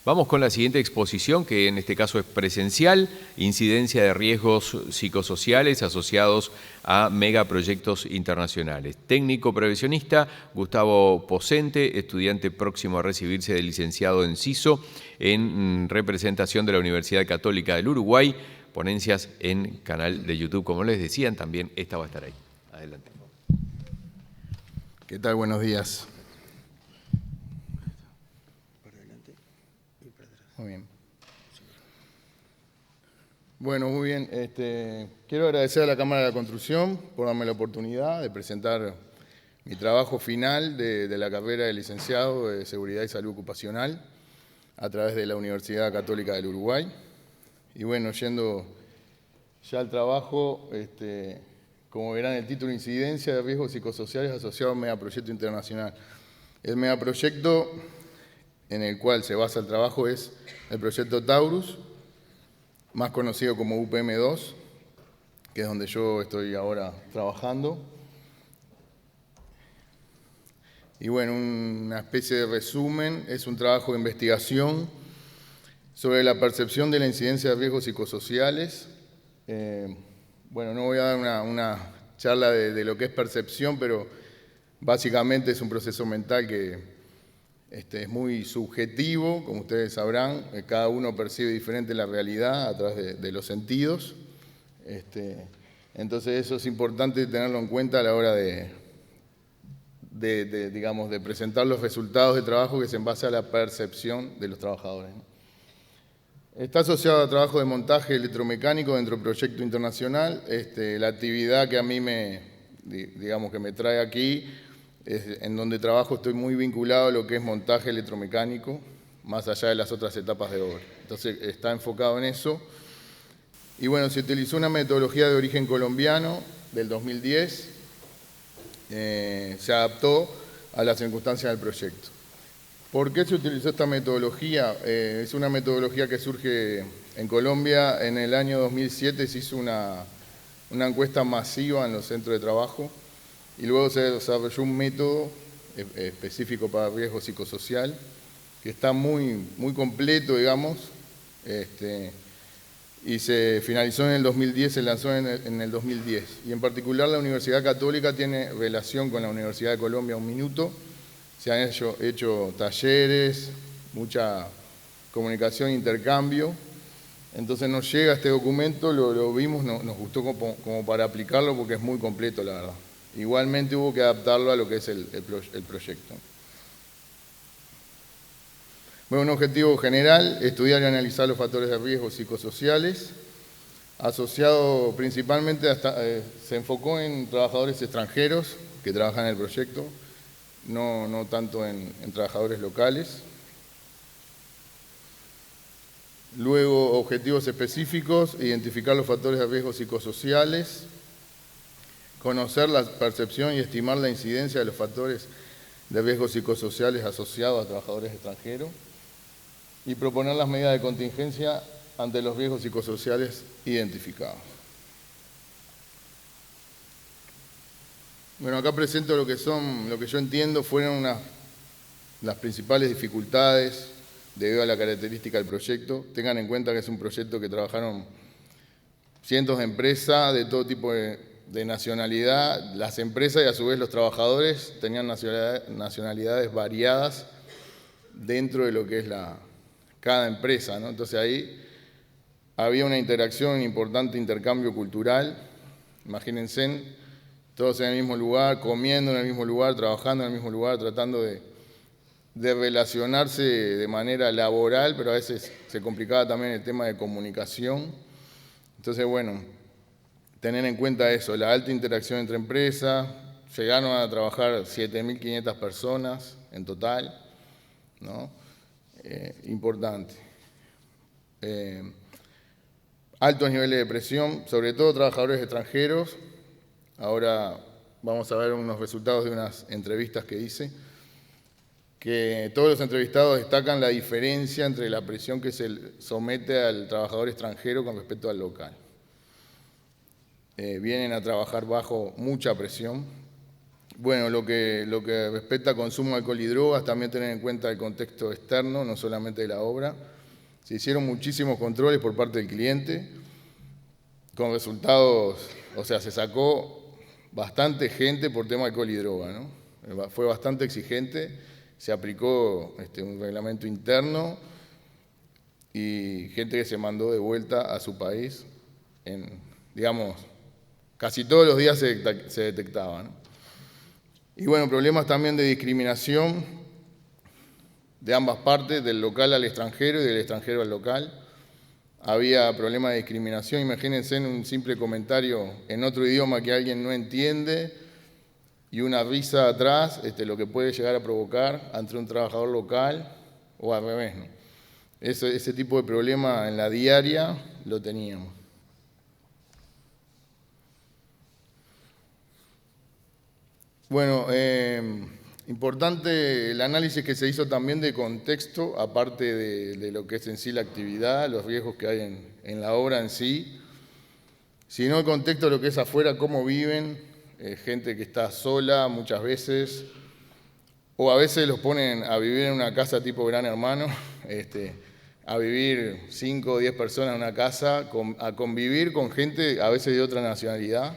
Vamos con la siguiente exposición, que en este caso es presencial, incidencia de riesgos psicosociales asociados a megaproyectos internacionales. Técnico prevencionista, Gustavo Pocente, estudiante próximo a recibirse de licenciado en CISO, en representación de la Universidad Católica del Uruguay, ponencias en canal de YouTube. Como les decían, también esta va a estar ahí. Adelante. ¿Qué tal? Buenos días. Muy bien. Bueno, muy bien. Quiero agradecer a la Cámara de la Construcción por darme la oportunidad de presentar mi trabajo final de la carrera de licenciado de Seguridad y Salud Ocupacional a través de la Universidad Católica del Uruguay. Y bueno, yendo ya al trabajo, como verán, el título Incidencia de Riesgos Psicosociales asociados a un megaproyecto internacional. El megaproyecto en el cual se basa el trabajo es el proyecto Taurus, más conocido como UPM2, que es donde yo estoy ahora trabajando. Y bueno, una especie de resumen, es un trabajo de investigación sobre la percepción de la incidencia de riesgos psicosociales. Bueno, no voy a dar una charla de lo que es percepción, pero básicamente es un proceso mental que es muy subjetivo, como ustedes sabrán. Cada uno percibe diferente la realidad a través de los sentidos. Entonces eso es importante tenerlo en cuenta a la hora de presentar los resultados de trabajo, que es en base a la percepción de los trabajadores. Está asociado a trabajo de montaje electromecánico dentro del proyecto internacional. La actividad que a mí me trae aquí, en donde trabajo, estoy muy vinculado a lo que es montaje electromecánico, más allá de las otras etapas de obra. Entonces está enfocado en eso. Y bueno, se utilizó una metodología de origen colombiano del 2010, se adaptó a las circunstancias del proyecto. ¿Por qué se utilizó esta metodología? Es una metodología que surge en Colombia. En el año 2007 se hizo una encuesta masiva en los centros de trabajo y luego se desarrolló un método específico para riesgo psicosocial que está muy completo, digamos, y se finalizó en el 2010, se lanzó en el 2010. Y en particular la Universidad Católica tiene relación con la Universidad de Colombia Un Minuto. Se han hecho talleres, mucha comunicación, intercambio. Entonces nos llega este documento, lo vimos, nos gustó como para aplicarlo porque es muy completo, la verdad. Igualmente hubo que adaptarlo a lo que es el proyecto. Bueno, un objetivo general, estudiar y analizar los factores de riesgo psicosociales, asociado principalmente, se enfocó en trabajadores extranjeros que trabajan en el proyecto, no tanto en trabajadores locales. Luego, objetivos específicos, identificar los factores de riesgo psicosociales, conocer la percepción y estimar la incidencia de los factores de riesgo psicosociales asociados a trabajadores extranjeros y proponer las medidas de contingencia ante los riesgos psicosociales identificados. Bueno, acá presento lo que yo entiendo fueron las principales dificultades debido a la característica del proyecto. Tengan en cuenta que es un proyecto que trabajaron cientos de empresas de todo tipo de nacionalidad. Las empresas y a su vez los trabajadores tenían nacionalidades variadas dentro de lo que es cada empresa, ¿no? Entonces ahí había una interacción, un importante intercambio cultural. Imagínense, todos en el mismo lugar, comiendo en el mismo lugar, trabajando en el mismo lugar, tratando de relacionarse de manera laboral, pero a veces se complicaba también el tema de comunicación. Entonces, bueno, tener en cuenta eso, la alta interacción entre empresas. Llegaron a trabajar 7.500 personas en total, ¿no? Importante. Altos niveles de presión, sobre todo trabajadores extranjeros. Ahora vamos a ver unos resultados de unas entrevistas que hice, que todos los entrevistados destacan la diferencia entre la presión que se somete al trabajador extranjero con respecto al local. Vienen a trabajar bajo mucha presión, Bueno, lo que respecta a consumo de alcohol y drogas, también tener en cuenta el contexto externo, no solamente de la obra. Se hicieron muchísimos controles por parte del cliente, con resultados, o sea, se sacó bastante gente por tema de alcohol y droga, ¿no? Fue bastante exigente, se aplicó un reglamento interno y gente que se mandó de vuelta a su país, digamos, casi todos los días se detectaba, ¿no? Y bueno, problemas también de discriminación de ambas partes, del local al extranjero y del extranjero al local. Había problemas de discriminación, imagínense en un simple comentario en otro idioma que alguien no entiende y una risa atrás, lo que puede llegar a provocar ante un trabajador local o al revés, ¿no? Ese tipo de problema en la diaria lo teníamos. Bueno, importante el análisis que se hizo también de contexto, aparte de lo que es en sí la actividad, los riesgos que hay en la obra en sí, sino el contexto de lo que es afuera, cómo viven, gente que está sola muchas veces, o a veces los ponen a vivir en una casa tipo Gran Hermano, a vivir 5 o 10 personas en una casa, a convivir con gente a veces de otra nacionalidad.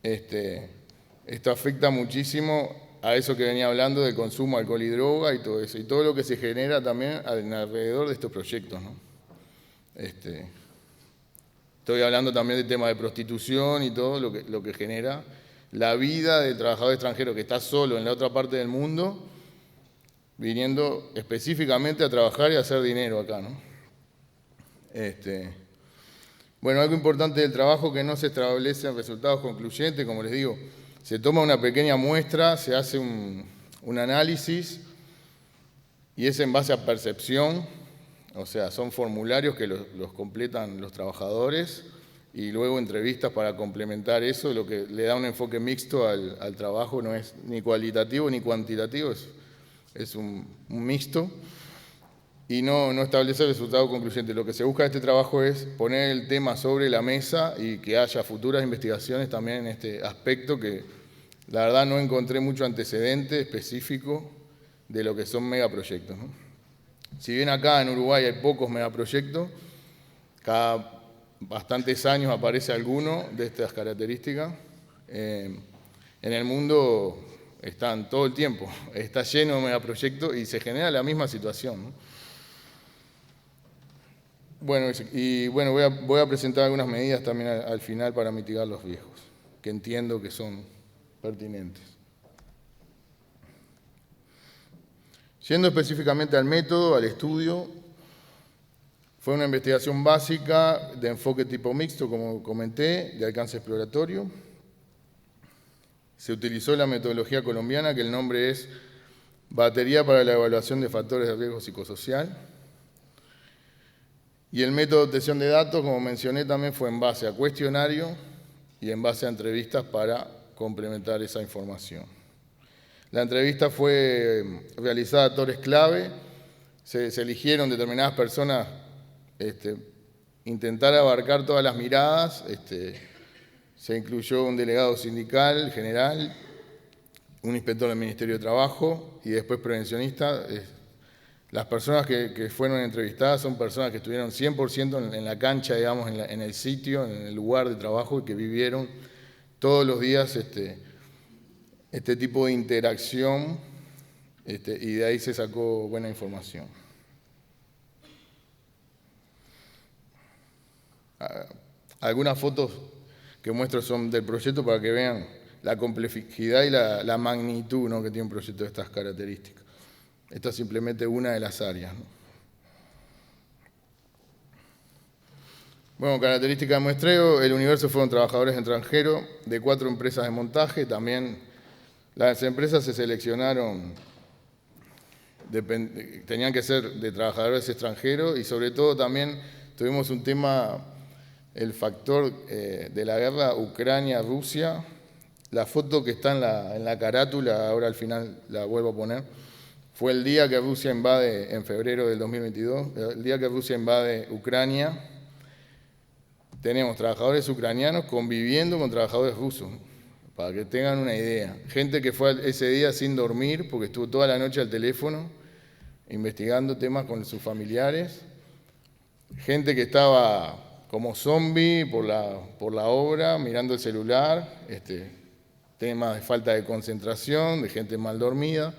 Esto afecta muchísimo a eso que venía hablando del consumo de alcohol y droga y todo eso, y todo lo que se genera también alrededor de estos proyectos, ¿no? Estoy hablando también del tema de prostitución y todo lo que genera la vida del trabajador extranjero que está solo en la otra parte del mundo, viniendo específicamente a trabajar y a hacer dinero acá, ¿no? Bueno, algo importante del trabajo que no se establecen resultados concluyentes, como les digo, se toma una pequeña muestra, se hace un análisis y es en base a percepción, o sea, son formularios que los completan los trabajadores y luego entrevistas para complementar eso, lo que le da un enfoque mixto al trabajo, no es ni cualitativo ni cuantitativo, es un mixto y no establece resultados concluyentes. Lo que se busca de este trabajo es poner el tema sobre la mesa y que haya futuras investigaciones también en este aspecto que la verdad no encontré mucho antecedente específico de lo que son megaproyectos, ¿no? Si bien acá en Uruguay hay pocos megaproyectos, cada bastantes años aparece alguno de estas características, en el mundo están todo el tiempo, está lleno de megaproyectos y se genera la misma situación, ¿no? Bueno, voy a presentar algunas medidas también al final para mitigar los riesgos, que entiendo que son pertinentes. Yendo específicamente al método, al estudio, fue una investigación básica de enfoque tipo mixto, como comenté, de alcance exploratorio. Se utilizó la metodología colombiana, que el nombre es Batería para la Evaluación de Factores de Riesgo Psicosocial. Y el método de obtención de datos, como mencioné, también fue en base a cuestionario y en base a entrevistas para complementar esa información. La entrevista fue realizada a actores clave, se eligieron determinadas personas, intentar abarcar todas las miradas, se incluyó un delegado sindical general, un inspector del Ministerio de Trabajo y después prevencionista. Las personas que fueron entrevistadas son personas que estuvieron 100% en la cancha, digamos, en el sitio, en el lugar de trabajo y que vivieron todos los días este tipo de interacción y de ahí se sacó buena información. Algunas fotos que muestro son del proyecto para que vean la complejidad y la magnitud, ¿no?, que tiene un proyecto de estas características. Esta es simplemente una de las áreas, ¿no? Bueno, características de muestreo, el universo fueron trabajadores extranjeros de 4 empresas de montaje, también las empresas se seleccionaron, tenían que ser de trabajadores extranjeros y sobre todo también tuvimos un tema, el factor de la guerra Ucrania-Rusia. La foto que está en la carátula, ahora al final la vuelvo a poner, fue el día que Rusia invade, en febrero del 2022, el día que Rusia invade Ucrania. Tenemos trabajadores ucranianos conviviendo con trabajadores rusos. para que tengan una idea. Gente que fue ese día sin dormir porque estuvo toda la noche al teléfono investigando temas con sus familiares. Gente que estaba como zombie por la obra, mirando el celular, temas de falta de concentración, de gente mal dormida.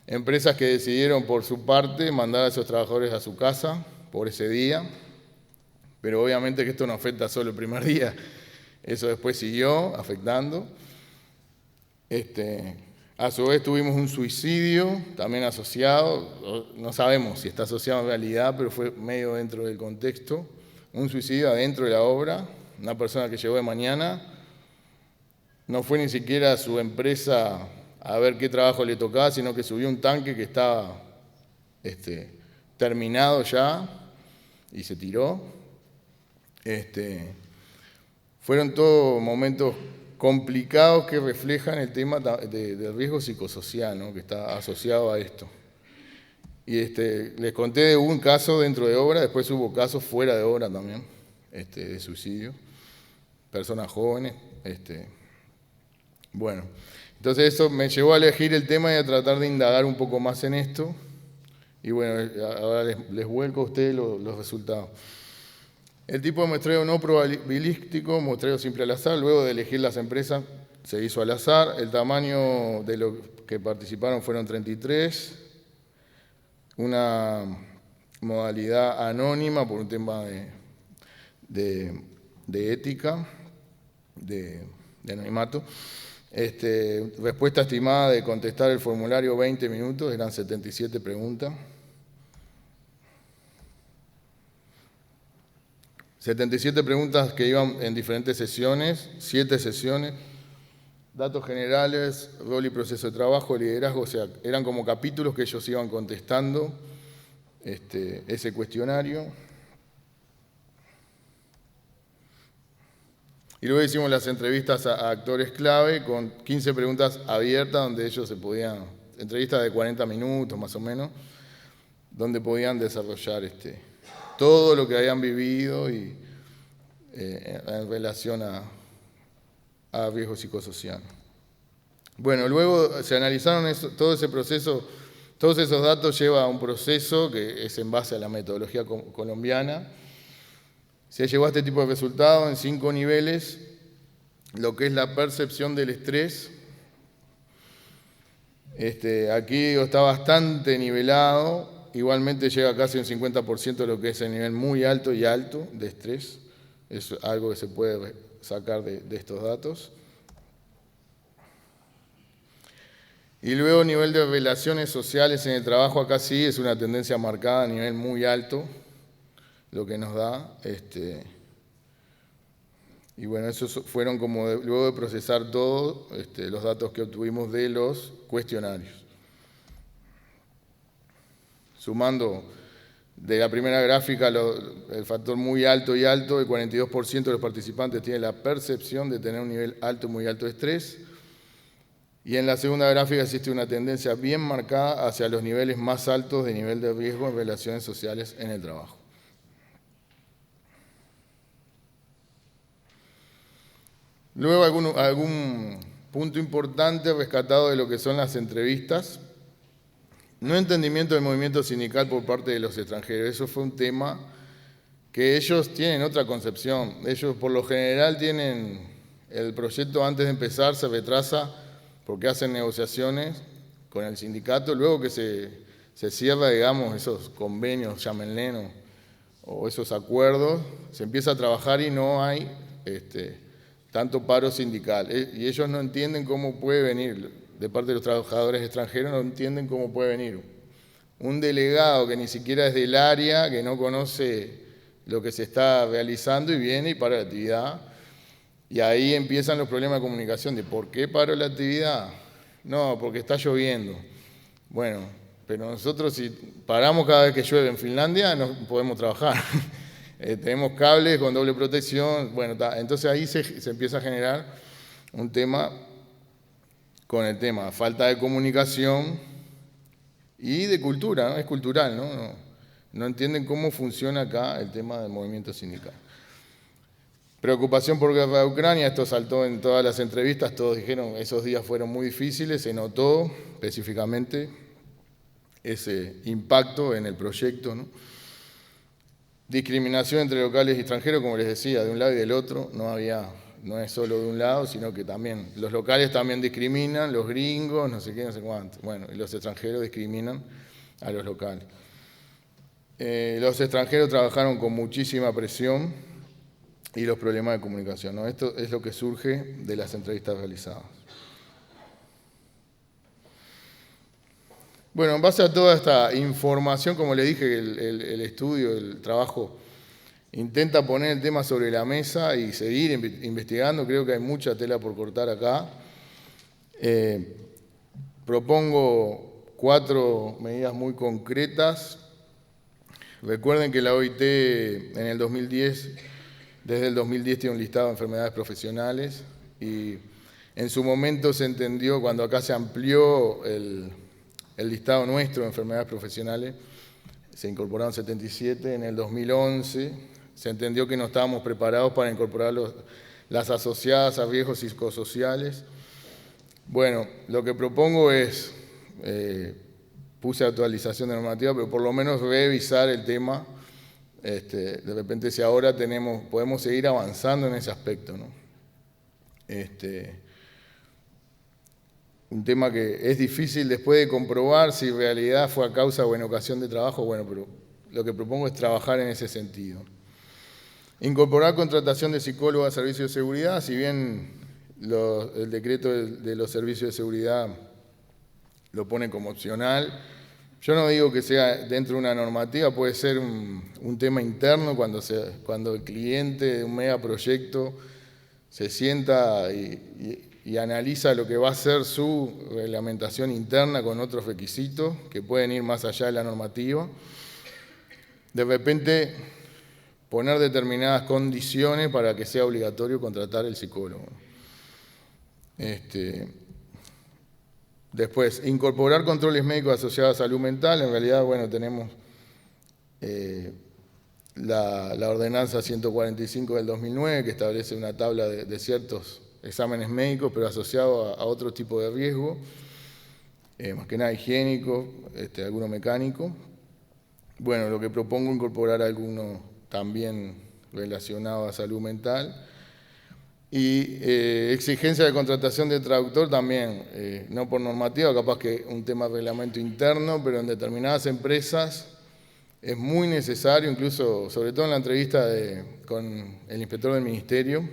Empresas que decidieron por su parte mandar a esos trabajadores a su casa por ese día, pero obviamente que esto no afecta solo el primer día, eso después siguió afectando. A su vez tuvimos un suicidio también asociado, no sabemos si está asociado en realidad, pero fue medio dentro del contexto, un suicidio adentro de la obra, una persona que llegó de mañana, no fue ni siquiera a su empresa a ver qué trabajo le tocaba, sino que subió un tanque que estaba terminado ya y se tiró. Fueron todos momentos complicados que reflejan el tema del riesgo psicosocial, ¿no?, que está asociado a esto. Y les conté de un caso dentro de obra, después hubo casos fuera de obra también, de suicidio, personas jóvenes. Bueno, entonces eso me llevó a elegir el tema y a tratar de indagar un poco más en esto. Y bueno, ahora les vuelco a ustedes los resultados. El tipo de muestreo no probabilístico, muestreo simple al azar, luego de elegir las empresas se hizo al azar, el tamaño de los que participaron fueron 33, una modalidad anónima por un tema de ética, de anonimato. Respuesta estimada de contestar el formulario 20 minutos, eran 77 preguntas. 77 preguntas que iban en diferentes sesiones, 7 sesiones, datos generales, rol y proceso de trabajo, liderazgo, o sea, eran como capítulos que ellos iban contestando ese cuestionario. Y luego hicimos las entrevistas a actores clave con 15 preguntas abiertas donde ellos se podían, entrevistas de 40 minutos más o menos, donde podían desarrollar todo lo que habían vivido y en relación a riesgo psicosocial. Bueno, luego se analizaron todo ese proceso, todos esos datos lleva a un proceso que es en base a la metodología colombiana. Se llegó a este tipo de resultados en 5 niveles, lo que es la percepción del estrés. Aquí está bastante nivelado, igualmente llega casi un 50% de lo que es el nivel muy alto y alto de estrés. Es algo que se puede sacar de estos datos. Y luego nivel de relaciones sociales en el trabajo, acá sí es una tendencia marcada a nivel muy alto, lo que nos da. Y bueno, esos fueron como luego de procesar todos los datos que obtuvimos de los cuestionarios. Sumando de la primera gráfica el factor muy alto y alto, el 42% de los participantes tiene la percepción de tener un nivel alto y muy alto de estrés. Y en la segunda gráfica existe una tendencia bien marcada hacia los niveles más altos de nivel de riesgo en relaciones sociales en el trabajo. Luego algún punto importante rescatado de lo que son las entrevistas. No entendimiento del movimiento sindical por parte de los extranjeros. Eso fue un tema que ellos tienen otra concepción. Ellos por lo general tienen el proyecto antes de empezar, se retrasa porque hacen negociaciones con el sindicato. Luego que se cierra, digamos, esos convenios, llámenle, o esos acuerdos, se empieza a trabajar y no hay tanto paro sindical. Y ellos no entienden cómo puede venir, de parte de los trabajadores extranjeros, no entienden cómo puede venir un delegado que ni siquiera es del área, que no conoce lo que se está realizando y viene y para la actividad. Y ahí empiezan los problemas de comunicación de ¿por qué paró la actividad? No, porque está lloviendo. Bueno, pero nosotros si paramos cada vez que llueve en Finlandia no podemos trabajar. Tenemos cables con doble protección. Bueno, entonces ahí se empieza a generar un tema con el tema falta de comunicación y de cultura, ¿no? Es cultural, ¿no? No entienden cómo funciona acá el tema del movimiento sindical. Preocupación por guerra de Ucrania, esto saltó en todas las entrevistas, todos dijeron esos días fueron muy difíciles, se notó específicamente ese impacto en el proyecto, ¿no? Discriminación entre locales y extranjeros, como les decía, de un lado y del otro, no es solo de un lado, sino que también los locales también discriminan, los gringos, no sé qué, no sé cuánto. Bueno, y los extranjeros discriminan a los locales. Los extranjeros trabajaron con muchísima presión y los problemas de comunicación, ¿no? Esto es lo que surge de las entrevistas realizadas. Bueno, en base a toda esta información, como le dije, el estudio, el trabajo, intenta poner el tema sobre la mesa y seguir investigando. Creo que hay mucha tela por cortar acá. Propongo 4 medidas muy concretas. Recuerden que la OIT en el 2010, desde el 2010 tiene un listado de enfermedades profesionales y en su momento se entendió, cuando acá se amplió el listado nuestro de enfermedades profesionales, se incorporaron 77, en el 2011 se entendió que no estábamos preparados para incorporar las asociadas a riesgos psicosociales. Bueno, lo que propongo es, puse actualización de normativa, pero por lo menos revisar el tema. De repente, si ahora podemos seguir avanzando en ese aspecto, ¿no? Un tema que es difícil después de comprobar si en realidad fue a causa o en ocasión de trabajo, bueno, pero lo que propongo es trabajar en ese sentido. Incorporar contratación de psicólogos a servicios de seguridad, si bien el decreto de los servicios de seguridad lo pone como opcional. Yo no digo que sea dentro de una normativa, puede ser un tema interno cuando el cliente de un megaproyecto se sienta y analiza lo que va a ser su reglamentación interna con otros requisitos que pueden ir más allá de la normativa. De repente, poner determinadas condiciones para que sea obligatorio contratar el psicólogo. Después, incorporar controles médicos asociados a salud mental. En realidad, bueno, tenemos la ordenanza 145 del 2009 que establece una tabla de ciertos exámenes médicos, pero asociados a otro tipo de riesgo, más que nada higiénico, alguno mecánico. Bueno, lo que propongo es incorporar alguno también relacionado a salud mental. Y exigencia de contratación de traductor también, no por normativa, capaz que un tema de reglamento interno, pero en determinadas empresas es muy necesario, incluso, sobre todo en la entrevista con el inspector del ministerio,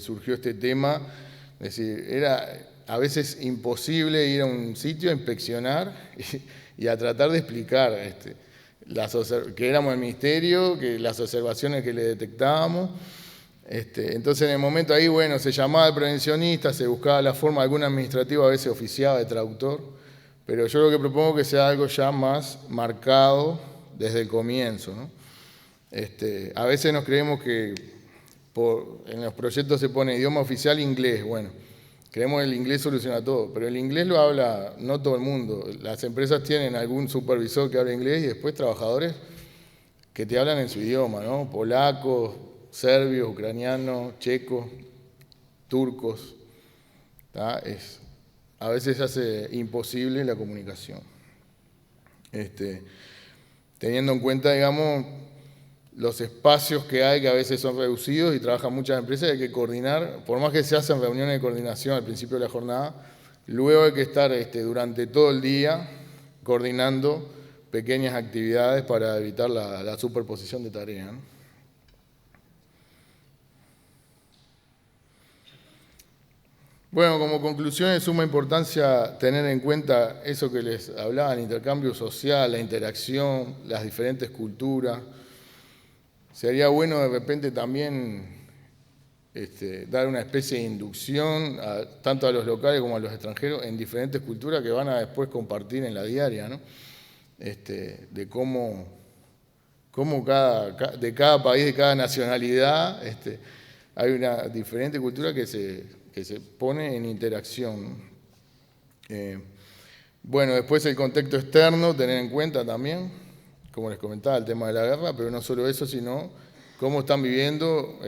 surgió este tema, es decir, era a veces imposible ir a un sitio a inspeccionar y a tratar de explicar que éramos el ministerio, que las observaciones que le detectábamos. Entonces, en el momento ahí, bueno, se llamaba al prevencionista, se buscaba la forma, alguna administrativa a veces oficiaba de traductor, pero yo lo que propongo es que sea algo ya más marcado desde el comienzo, ¿no? A veces nos creemos que en los proyectos se pone idioma oficial inglés, bueno, creemos que el inglés soluciona todo, pero el inglés lo habla no todo el mundo. Las empresas tienen algún supervisor que habla inglés y después trabajadores que te hablan en su idioma, ¿no? Polacos, serbios, ucranianos, checos, turcos. A veces se hace imposible la comunicación. Teniendo en cuenta, digamos, los espacios que hay, que a veces son reducidos y trabajan muchas empresas, hay que coordinar, por más que se hacen reuniones de coordinación al principio de la jornada, luego hay que estar durante todo el día coordinando pequeñas actividades para evitar la superposición de tareas, ¿no? Bueno, como conclusión, es de suma importancia tener en cuenta eso que les hablaba, el intercambio social, la interacción, las diferentes culturas. Sería bueno de repente también dar una especie de inducción tanto a los locales como a los extranjeros en diferentes culturas que van a después compartir en la diaria, ¿no? De cómo de cada país, de cada nacionalidad, hay una diferente cultura que se pone en interacción. Bueno, después el contexto externo, tener en cuenta también, como les comentaba, el tema de la guerra, pero no solo eso, sino cómo están viviendo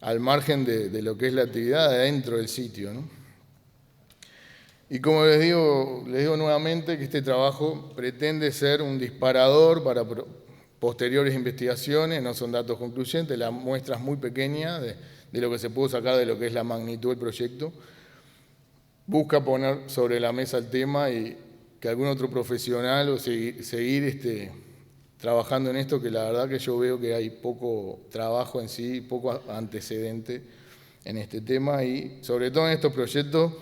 al margen de lo que es la actividad adentro del sitio, ¿no? Y como les digo nuevamente que este trabajo pretende ser un disparador para posteriores investigaciones, no son datos concluyentes, la muestra es muy pequeña de lo que se pudo sacar de lo que es la magnitud del proyecto. Busca poner sobre la mesa el tema y que algún otro profesional o seguir trabajando en esto, que la verdad que yo veo que hay poco trabajo en sí, poco antecedente en este tema y sobre todo en estos proyectos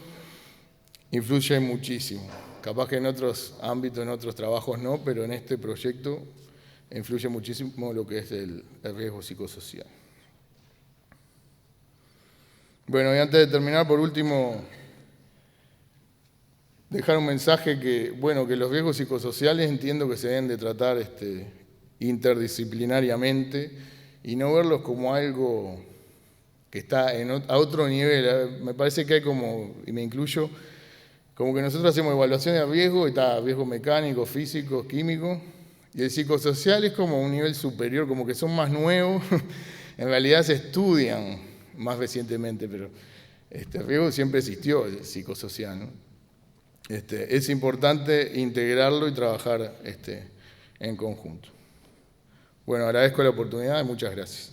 influye muchísimo. Capaz que en otros ámbitos, en otros trabajos no, pero en este proyecto influye muchísimo lo que es el riesgo psicosocial. Bueno, y antes de terminar, por último, dejar un mensaje que los riesgos psicosociales entiendo que se deben de tratar interdisciplinariamente y no verlos como algo que está a otro nivel. Me parece que hay como, y me incluyo, como que nosotros hacemos evaluación de riesgo, y está riesgo mecánico, físico, químico, y el psicosocial es como un nivel superior, como que son más nuevos, en realidad se estudian más recientemente, pero el riesgo siempre existió, el psicosocial, ¿no? Es importante integrarlo y trabajar en conjunto. Bueno, agradezco la oportunidad y muchas gracias.